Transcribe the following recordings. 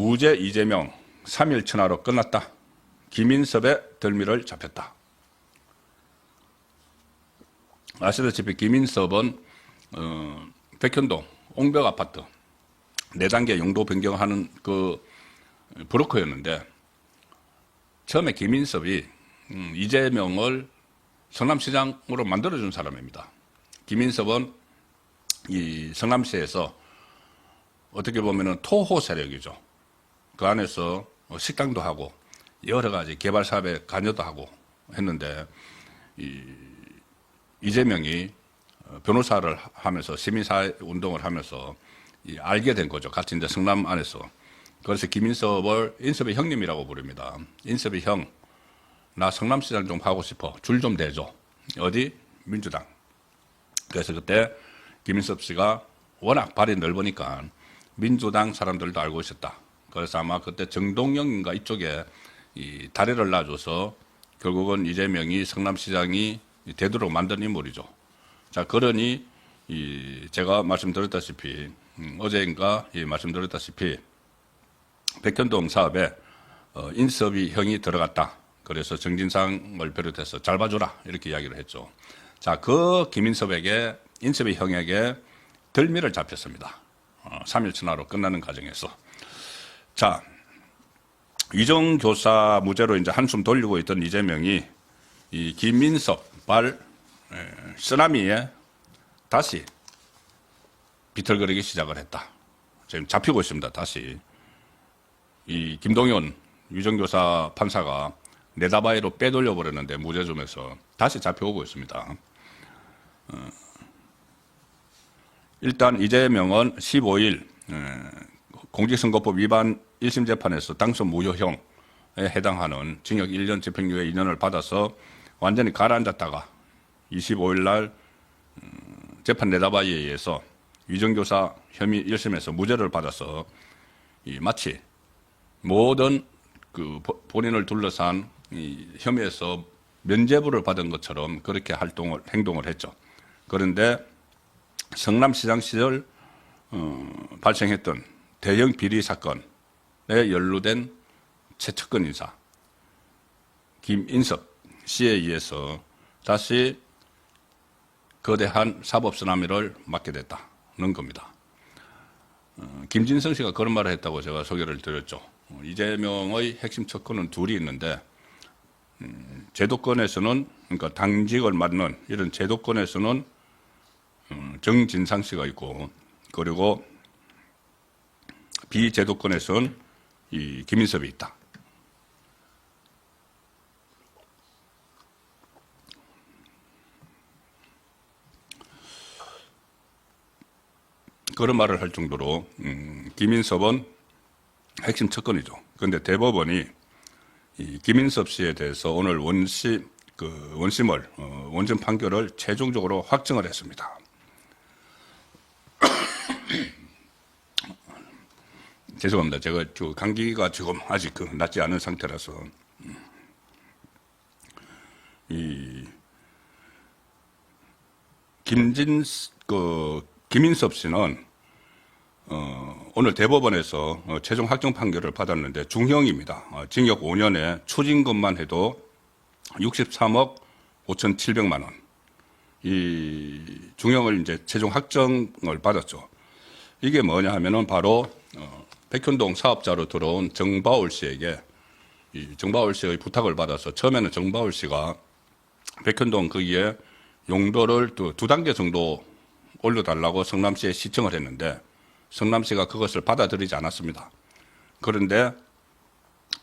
무죄 이재명 3일 천하로 끝났다. 김인섭의 덜미를 잡혔다. 아시다시피 김인섭은 백현동 옹벽 아파트 4단계 용도 변경하는 그 브로커였는데, 처음에 김인섭이 이재명을 성남시장으로 만들어준 사람입니다. 김인섭은 이 성남시에서 어떻게 보면은 토호 세력이죠. 그 안에서 식당도 하고 여러 가지 개발 사업에 관여도 하고 했는데, 이재명이 변호사를 하면서 시민사회 운동을 하면서 알게 된 거죠. 같이 이제 성남 안에서. 그래서 김인섭을 인섭의 형님이라고 부릅니다. 인섭의 형, 나 성남시장 좀 하고 싶어. 줄 좀 대줘. 어디? 민주당. 그래서 그때 김인섭 씨가 워낙 발이 넓으니까 민주당 사람들도 알고 있었다. 그래서 아마 그때 정동영인가 이쪽에 이 다리를 놔줘서 결국은 이재명이 성남시장이 되도록 만든 인물이죠. 자, 그러니 제가 말씀드렸다시피 어제인가 말씀드렸다시피 백현동 사업에 인섭이 형이 들어갔다. 그래서 정진상을 비롯해서 잘 봐줘라 이렇게 이야기를 했죠. 자, 그 김인섭에게 인섭의 형에게 덜미를 잡혔습니다. 3일 천하로 끝나는 과정에서. 자, 위정교사 무죄로 이제 한숨 돌리고 있던 이재명이 이 김인섭 발 쓰나미에 다시 비틀거리기 시작을 했다. 지금 잡히고 있습니다. 다시 이 김동연 위정교사 판사가 네다바이로 빼돌려 버렸는데 무죄점에서 다시 잡혀오고 있습니다. 일단 이재명은 15일 공직선거법 위반 1심 재판에서 당선 무효형에 해당하는 징역 1년 집행유예 2년을 받아서 완전히 가라앉았다가 25일 날 재판 네다바이에 의해서 위정교사 혐의 1심에서 무죄를 받아서 마치 모든 그 본인을 둘러싼 이 혐의에서 면죄부를 받은 것처럼 그렇게 행동을 했죠. 그런데 성남시장 시절 발생했던 대형 비리 사건에 연루된 최측근 인사 김인섭 씨에 의해서 다시 거대한 사법 쓰나미를 맞게 됐다는 겁니다. 김진성 씨가 그런 말을 했다고 제가 소개를 드렸죠. 이재명의 핵심 척후는 둘이 있는데, 제도권에서는, 그러니까 당직을 맡는 이런 제도권에서는 정진상 씨가 있고, 그리고 비제도권에서는 이 김인섭이 있다. 그런 말을 할 정도로 김인섭은 핵심 척근이죠. 그런데 대법원이 이 김인섭 씨에 대해서 오늘 원심을 원심 판결을 최종적으로 확정을 했습니다. 죄송합니다. 제가 감기가 지금 아직 낫지 않은 상태라서 김인섭 씨는 오늘 대법원에서 최종 확정 판결을 받았는데 중형입니다. 징역 5년에 추징금만 해도 63억 5,700만 원. 이 중형을 이제 최종 확정을 받았죠. 이게 뭐냐 하면은 바로 백현동 사업자로 들어온 정바울 씨에게 정바울 씨의 부탁을 받아서 처음에는 정바울 씨가 백현동 거기에 용도를 두 단계 정도 올려달라고 성남시에 시청을 했는데 성남시가 그것을 받아들이지 않았습니다. 그런데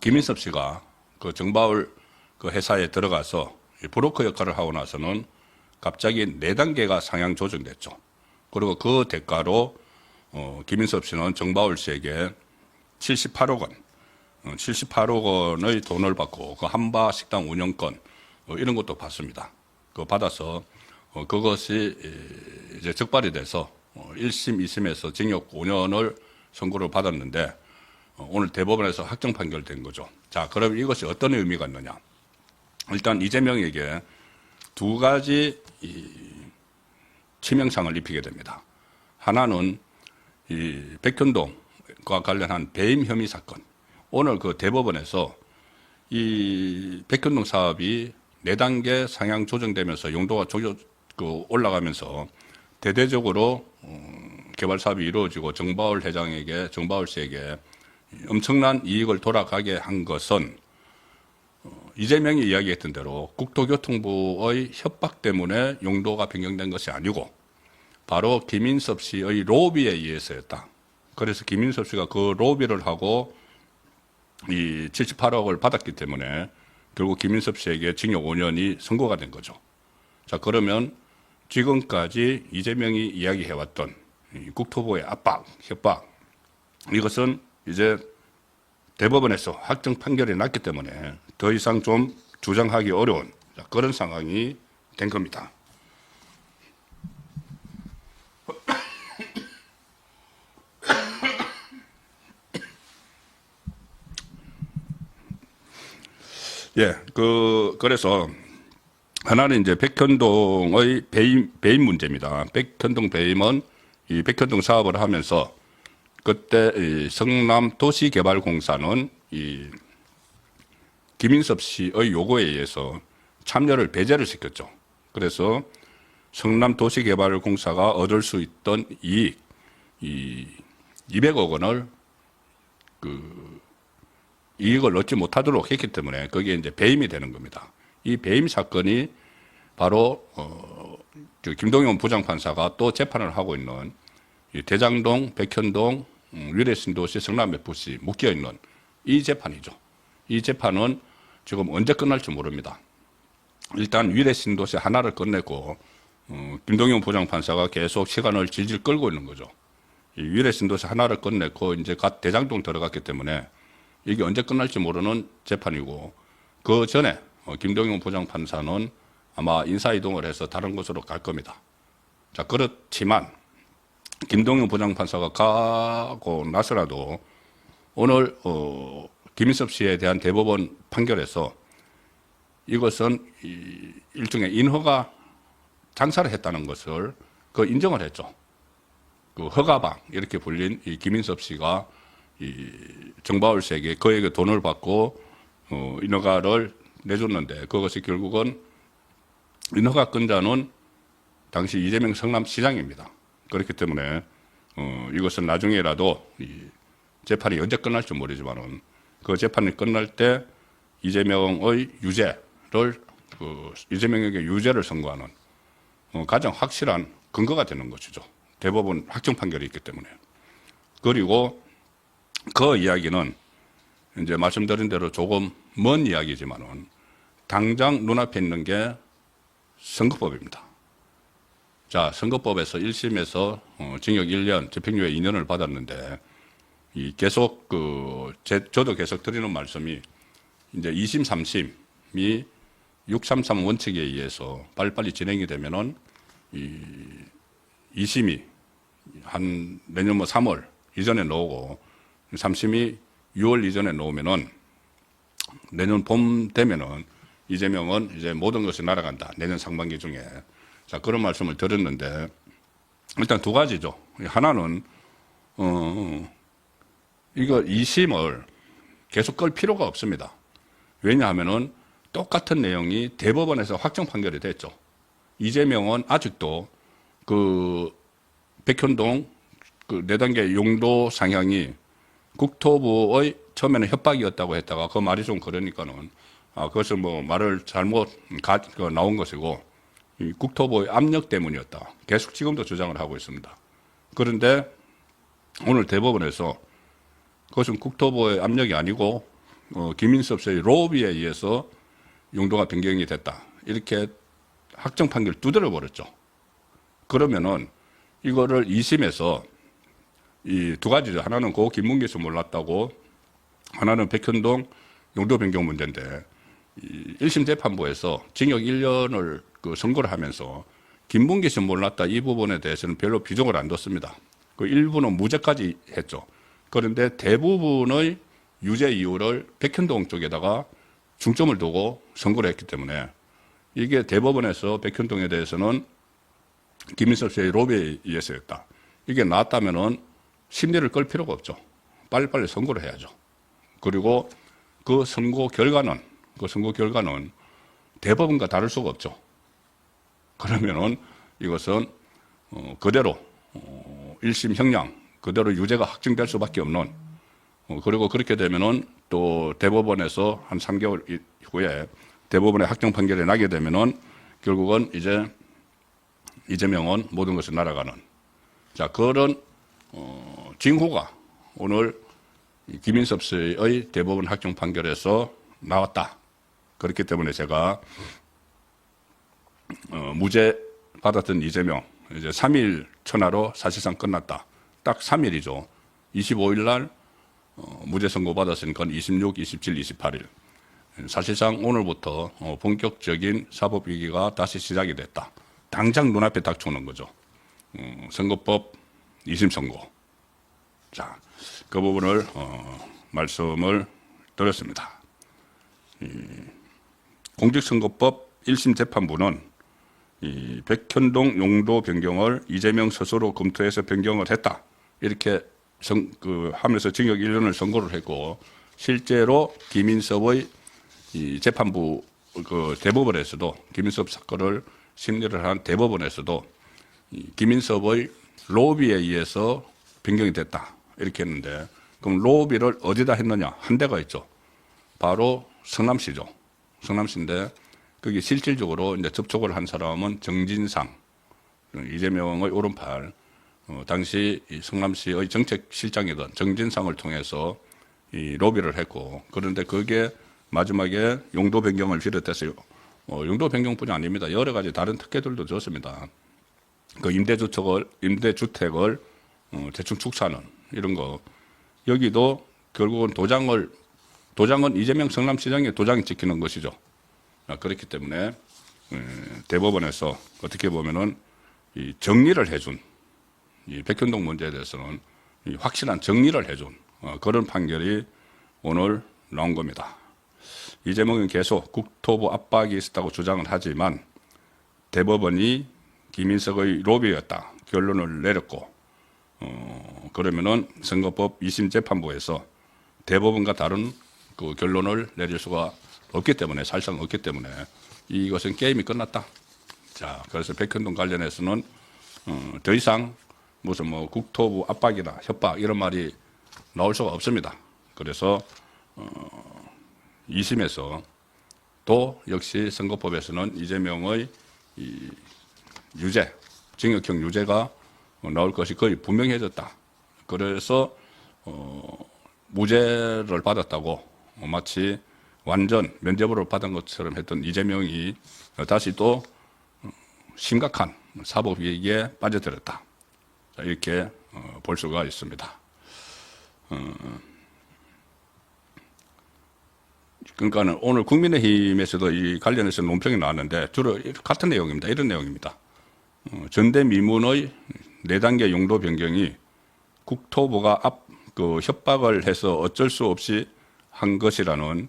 김인섭 씨가 그 정바울 그 회사에 들어가서 브로커 역할을 하고 나서는 갑자기 4단계가 상향 조정됐죠. 그리고 그 대가로 김인섭 씨는 정바울 씨에게 78억 원, 78억 원의 돈을 받고 그 한바 식당 운영권 이런 것도 받습니다. 그거 받아서 그것이 이제 적발이 돼서 1심, 2심에서 징역 5년을 선고를 받았는데 오늘 대법원에서 확정 판결된 거죠. 자, 그럼 이것이 어떤 의미가 있느냐? 일단 이재명에게 2가지 치명상을 입히게 됩니다. 하나는 이 백현동 과 관련한 배임 혐의 사건. 오늘 그 대법원에서 이 백현동 사업이 4단계 상향 조정되면서 용도가 올라가면서 대대적으로 개발 사업이 이루어지고 정바울 씨에게 엄청난 이익을 돌아가게 한 것은 이재명이 이야기했던 대로 국토교통부의 협박 때문에 용도가 변경된 것이 아니고 바로 김인섭 씨의 로비에 의해서였다. 그래서 김인섭 씨가 그 로비를 하고 이 78억을 받았기 때문에 결국 김인섭 씨에게 징역 5년이 선고가 된 거죠. 자, 그러면 지금까지 이재명이 이야기해왔던 국토부의 압박, 협박, 이것은 이제 대법원에서 확정 판결이 났기 때문에 더 이상 좀 주장하기 어려운 그런 상황이 된 겁니다. 예, 그래서 하나는 이제 백현동의 배임 문제입니다. 백현동 배임은 이 백현동 사업을 하면서 그때 이 성남도시개발공사는 이 김인섭 씨의 요구에 의해서 참여를 배제를 시켰죠. 그래서 성남도시개발공사가 얻을 수 있던 이익, 200억 원을 이익을 얻지 못하도록 했기 때문에 거기에 이제 배임이 되는 겁니다. 이 배임 사건이 바로 김동연 부장판사가 또 재판을 하고 있는 이 대장동, 백현동, 위례신도시, 성남FC 묶여 있는 이 재판이죠. 이 재판은 지금 언제 끝날지 모릅니다. 일단 위례신도시 하나를 끝내고 김동연 부장판사가 계속 시간을 질질 끌고 있는 거죠. 이 위례신도시 하나를 끝냈고 이제 갓 대장동 들어갔기 때문에 이게 언제 끝날지 모르는 재판이고 그 전에 김동연 부장판사는 아마 인사이동을 해서 다른 곳으로 갈 겁니다. 자, 그렇지만 김동연 부장판사가 가고 나서라도 오늘 김인섭 씨에 대한 대법원 판결에서 이것은 일종의 인허가 장사를 했다는 것을 인정을 했죠. 그 허가방 이렇게 불린 이 김인섭 씨가 이 정바울 씨에게 그에게 돈을 받고 인허가를 내줬는데 그것이 결국은 인허가 건자는 당시 이재명 성남시장입니다. 그렇기 때문에 이것은 나중에라도 이 재판이 언제 끝날지 모르지만은 그 재판이 끝날 때 이재명의 유죄를 이재명에게 유죄를 선고하는 가장 확실한 근거가 되는 것이죠. 대법원 확정 판결이 있기 때문에. 그리고 그 이야기는 이제 말씀드린 대로 조금 먼 이야기지만은 당장 눈앞에 있는 게 선거법입니다. 자, 선거법에서 1심에서 징역 1년, 집행유예 2년을 받았는데 계속 저도 계속 드리는 말씀이 이제 2심, 3심이 633 원칙에 의해서 빨리빨리 진행이 되면은 2심이 한 내년 3월 이전에 나오고 3심이 6월 이전에 나오면은 내년 봄 되면은 이재명은 이제 모든 것이 날아간다. 내년 상반기 중에. 자, 그런 말씀을 드렸는데 일단 두 가지죠. 하나는 이거 2심을 계속 끌 필요가 없습니다. 왜냐하면은 똑같은 내용이 대법원에서 확정 판결이 됐죠. 이재명은 아직도 백현동 4단계 용도 상향이 국토부의 처음에는 협박이었다고 했다가 그 말이 좀 그러니까는 그것은 말을 잘못 나온 것이고 이 국토부의 압력 때문이었다. 계속 지금도 주장을 하고 있습니다. 그런데 오늘 대법원에서 그것은 국토부의 압력이 아니고 김인섭 씨의 로비에 의해서 용도가 변경이 됐다. 이렇게 확정 판결 두드려 버렸죠. 그러면은 이거를 2심에서 이 두 가지죠. 하나는 고 김문기 씨 몰랐다고, 하나는 백현동 용도 변경 문제인데 1심 재판부에서 징역 1년을 선고를 하면서 김문기 씨 몰랐다 이 부분에 대해서는 별로 비중을 안 뒀습니다. 그 일부는 무죄까지 했죠. 그런데 대부분의 유죄 이유를 백현동 쪽에다가 중점을 두고 선고를 했기 때문에 이게 대법원에서 백현동에 대해서는 김인섭 씨의 로비에 의해서였다. 이게 나왔다면은 심리를 끌 필요가 없죠. 빨리빨리 선고를 해야죠. 그리고 그 선고 결과는 대법원과 다를 수가 없죠. 그러면은 이것은 그대로 1심 형량 그대로 유죄가 확정될 수밖에 없는, 그리고 그렇게 되면은 또 대법원에서 한 3개월 후에 대법원의 확정 판결이 나게 되면은 결국은 이제 이재명은 모든 것을 날아가는, 자, 그런 징후가 오늘 김인섭 씨의 대법원 확정 판결에서 나왔다. 그렇기 때문에 제가 무죄 받았던 이재명 이제 3일 천하로 사실상 끝났다. 딱 3일이죠. 25일 날 무죄 선고 받았으니까 26, 27, 28일. 사실상 오늘부터 본격적인 사법위기가 다시 시작이 됐다. 당장 눈앞에 닥쳐오는 거죠. 선거법 2심 선고. 자, 그 부분을 말씀을 드렸습니다. 공직선거법 1심 재판부는 이 백현동 용도 변경을 이재명 스스로 검토해서 변경을 했다. 이렇게 하면서 징역 1년을 선고를 했고, 실제로 김인섭의 이 재판부 대법원에서도 김인섭 사건을 심리를 한 대법원에서도 김인섭의 로비에 의해서 변경이 됐다. 이렇게 했는데, 그럼 로비를 어디다 했느냐? 한 대가 있죠. 바로 성남시죠. 성남시인데 거기 실질적으로 이제 접촉을 한 사람은 정진상, 이재명의 오른팔, 당시 이 성남시의 정책실장이던 정진상을 통해서 이 로비를 했고, 그런데 그게 마지막에 용도 변경을 비롯해서 용도 변경뿐이 아닙니다. 여러 가지 다른 특혜들도 줬습니다. 그 임대주택을 대충 축사하는 이런 거. 여기도 결국은 도장은 이재명 성남시장의 도장이 찍히는 것이죠. 그렇기 때문에 대법원에서 어떻게 보면은 이 정리를 해준, 이 백현동 문제에 대해서는 이 확실한 정리를 해준 그런 판결이 오늘 나온 겁니다. 이재명은 계속 국토부 압박이 있었다고 주장을 하지만 대법원이 김인석의 로비였다 결론을 내렸고, 그러면은 선거법 2심 재판부에서 대법원과 다른 그 결론을 내릴 수가 없기 때문에, 사실상 없기 때문에 이것은 게임이 끝났다. 자, 그래서 백현동 관련해서는 더 이상 무슨 국토부 압박이나 협박 이런 말이 나올 수가 없습니다. 그래서 2심에서 또 역시 선거법에서는 이재명의 이 유죄, 징역형 유죄가 나올 것이 거의 분명해졌다. 그래서 무죄를 받았다고 마치 완전 면죄부를 받은 것처럼 했던 이재명이 다시 또 심각한 사법위기에 빠져들었다. 이렇게 볼 수가 있습니다. 그러니까 오늘 국민의힘에서도 이 관련해서 논평이 나왔는데 주로 같은 내용입니다. 이런 내용입니다. 전대미문의 4단계 용도 변경이 국토부가 협박을 해서 어쩔 수 없이 한 것이라는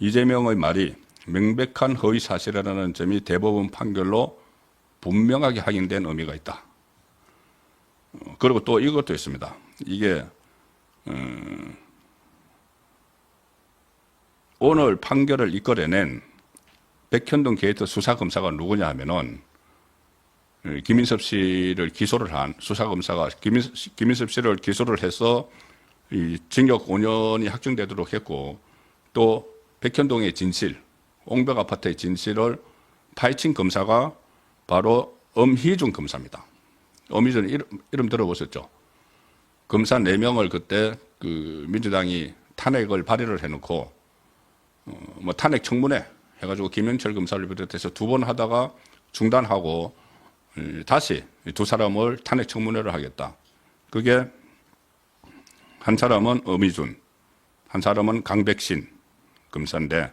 이재명의 말이 명백한 허위 사실이라는 점이 대법원 판결로 분명하게 확인된 의미가 있다. 그리고 또 이것도 있습니다. 이게 오늘 판결을 이끌어낸 백현동 게이트 수사검사가 누구냐 하면은 김인섭 씨를 기소를 한 수사검사가 김인섭 씨를 기소를 해서 이 징역 5년이 확정되도록 했고, 또 백현동의 진실, 옹벽 아파트의 진실을 파헤친 검사가 바로 엄희준 검사입니다. 엄희준 이름 들어보셨죠? 검사 4명을 그때 그 민주당이 탄핵을 발의를 해놓고 탄핵 청문회 해가지고 김영철 검사를 비롯해서 2번 하다가 중단하고 다시 2 사람을 탄핵 청문회를 하겠다. 그게 한 사람은 엄희준, 한 사람은 강백신 검사인데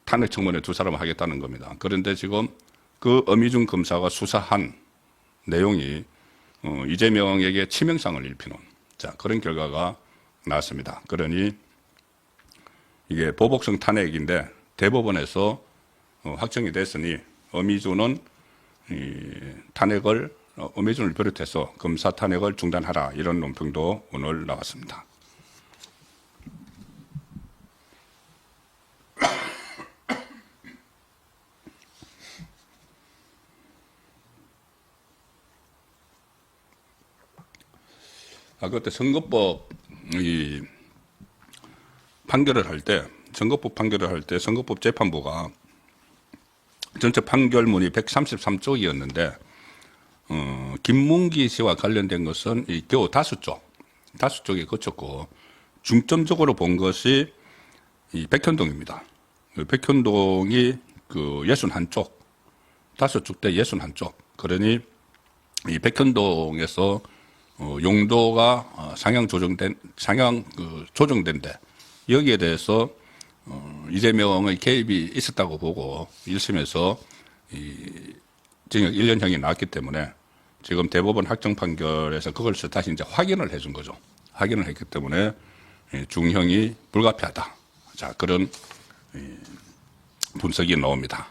탄핵 청문회 2 사람을 하겠다는 겁니다. 그런데 지금 그 엄희준 검사가 수사한 내용이 이재명에게 치명상을 입히는, 자, 그런 결과가 나왔습니다. 그러니 이게 보복성 탄핵인데 대법원에서 확정이 됐으니 엄희준은 탄핵을 엄혜준을 비롯해서 검사 탄핵을 중단하라 이런 논평도 오늘 나왔습니다. 그때 선거법 판결을 할 때, 선거법 재판부가 전체 판결문이 133쪽이었는데, 김문기 씨와 관련된 것은 겨우 5쪽에 그쳤고, 중점적으로 본 것이 이 백현동입니다. 백현동이 그 61쪽, 5쪽 때 61쪽. 그러니 이 백현동에서 용도가 상향 조정된데 여기에 대해서 이재명의 개입이 있었다고 보고 1심에서 징역 1년형이 나왔기 때문에 지금 대법원 확정 판결에서 그걸 다시 이제 확인을 해준 거죠. 확인을 했기 때문에 중형이 불가피하다. 자, 그런 분석이 나옵니다.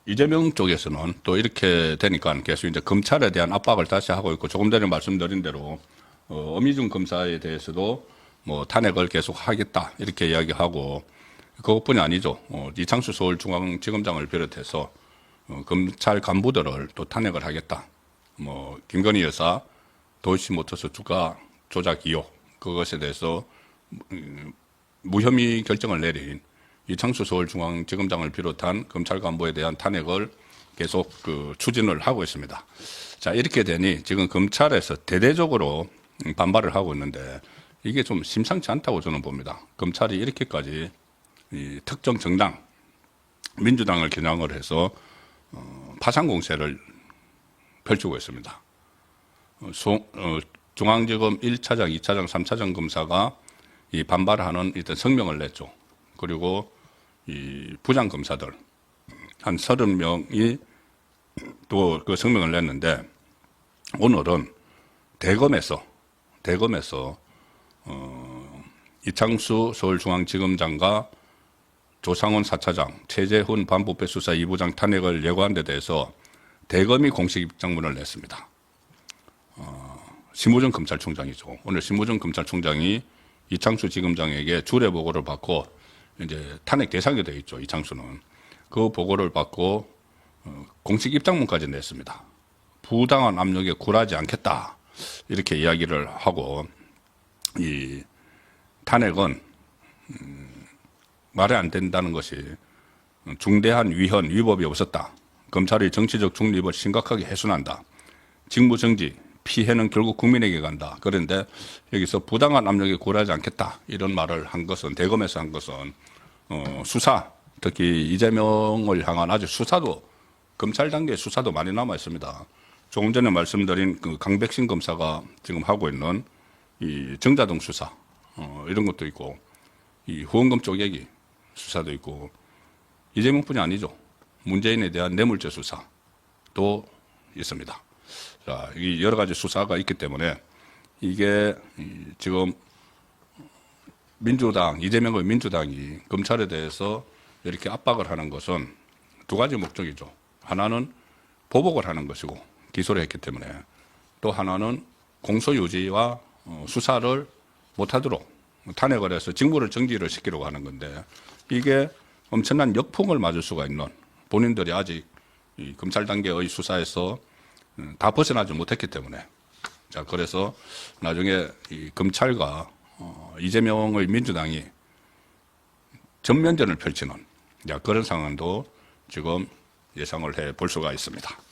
이재명 쪽에서는 또 이렇게 되니까 계속 이제 검찰에 대한 압박을 다시 하고 있고, 조금 전에 말씀드린 대로 엄희준 검사에 대해서도 뭐 탄핵을 계속 하겠다 이렇게 이야기하고, 그것뿐이 아니죠. 이창수 서울중앙지검장을 비롯해서 검찰 간부들을 또 탄핵을 하겠다. 뭐 김건희 여사 도이치모터스 주가 조작 의혹, 그것에 대해서 무혐의 결정을 내린 이창수 서울중앙지검장을 비롯한 검찰 간부에 대한 탄핵을 계속 추진을 하고 있습니다. 자, 이렇게 되니 지금 검찰에서 대대적으로 반발을 하고 있는데 이게 좀 심상치 않다고 저는 봅니다. 검찰이 이렇게까지 이 특정 정당, 민주당을 겨냥을 해서 파상 공세를 펼치고 있습니다. 중앙지검 1차장, 2차장, 3차장 검사가 이 반발하는 일단 성명을 냈죠. 그리고 이 부장 검사들 한 30명이 또 그 성명을 냈는데, 오늘은 대검에서 이창수 서울중앙지검장과 조상훈 4차장, 최재훈 반부패 수사 2부장 탄핵을 예고한 데 대해서 대검이 공식 입장문을 냈습니다. 심우정 검찰총장이죠. 오늘 심우정 검찰총장이 이창수 지검장에게 주례 보고를 받고 이제 탄핵 대상이 되어 있죠. 이창수는 그 보고를 받고 공식 입장문까지 냈습니다. 부당한 압력에 굴하지 않겠다 이렇게 이야기를 하고, 이 탄핵은 말이 안 된다는 것이 중대한 위헌, 위법이 없었다. 검찰의 정치적 중립을 심각하게 훼손한다. 직무정지, 피해는 결국 국민에게 간다. 그런데 여기서 부당한 압력에 굴하지 않겠다 이런 말을 한 것은, 대검에서 한 것은 수사, 특히 이재명을 향한 아주 수사도, 검찰 단계 수사도 많이 남아 있습니다. 조금 전에 말씀드린 그 강백신 검사가 지금 하고 있는 이 정자동 수사, 이런 것도 있고, 이 후원금 쪼개기 수사도 있고, 이재명뿐이 아니죠. 문재인에 대한 뇌물죄 수사도 있습니다. 자, 이 여러 가지 수사가 있기 때문에 이게 지금 민주당, 이재명의 민주당이 검찰에 대해서 이렇게 압박을 하는 것은 두 가지 목적이죠. 하나는 보복을 하는 것이고, 기소를 했기 때문에, 또 하나는 공소유지와 수사를 못하도록 탄핵을 해서 직무를 정지를 시키려고 하는 건데, 이게 엄청난 역풍을 맞을 수가 있는, 본인들이 아직 이 검찰 단계의 수사에서 다 벗어나지 못했기 때문에, 자, 그래서 나중에 이 검찰과 이재명의 민주당이 전면전을 펼치는 그런 상황도 지금 예상을 해 볼 수가 있습니다.